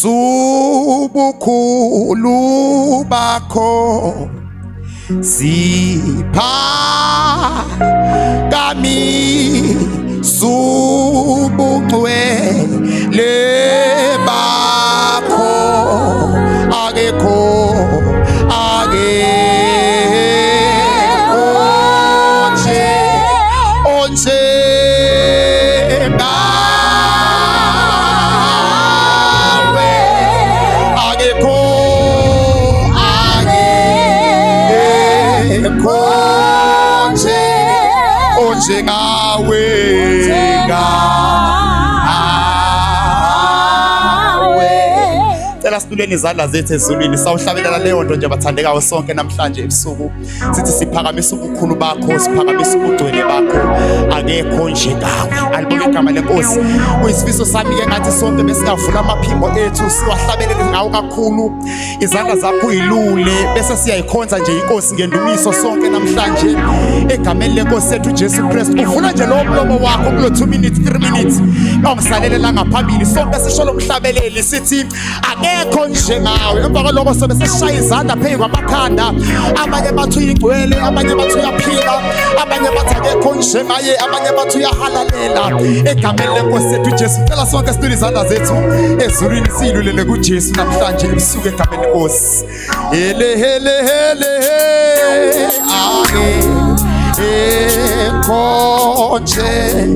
subukhulu bakho siphakami subungcwele bakho akekho nje onje ngawe cela situleni izandla zethu ezulwini sawuhlabelela leyo nto nje bathandekayo sonke namhlanje ebusuku sithi siphakamisa ubukhulu bakho siphakamisa ubugcwele bakho akekho njengawe alibonke igama lenkosi kuyisifiso sami ke ngathi sonke besingavula amaphimbo ethu siwahlabelele ngawo kakhulu izandla zakho uyilule bese siyayikhonza nje inkosi ngendumiso sonke namhlanje egameni lenkosi yethu Jesu Kristu uvula nje lo mlomo wakho kulo 2 minutes 3 minutes awungisalele la ngaphambili sonke sisho lo mhlabeleli sithi akekho njengawe emva kwaloko sobe sesishaya izandla phezu kwamakhanda abanye bathi uyigcwele abanye bathi uyaphila abanye bathi akekho njengaye abanye bathi uyahalalela egameni lenkosi yethu Jesu cela sonke situle izandla zethu ezulwini siyilulele kuJesu namhlanje ebusuku egameni lenkosi hele hele hele akekho nje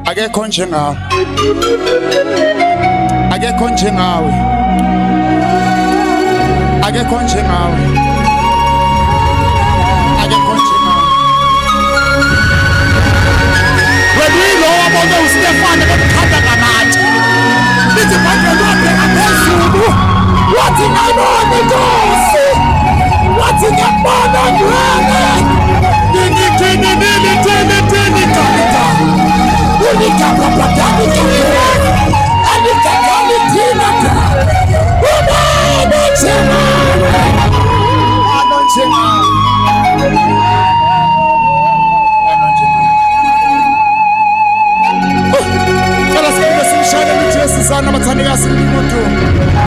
Akekho njengawe, akekho njengawe, akekho njengawe, akekho njengawe. Wena wabona uStefane bemkhanda ngamatshe, lithi manje lwabheka phezulu, wathi ngayibona inkosi, wathi ngiyabona ngwele, nini, unikapapatani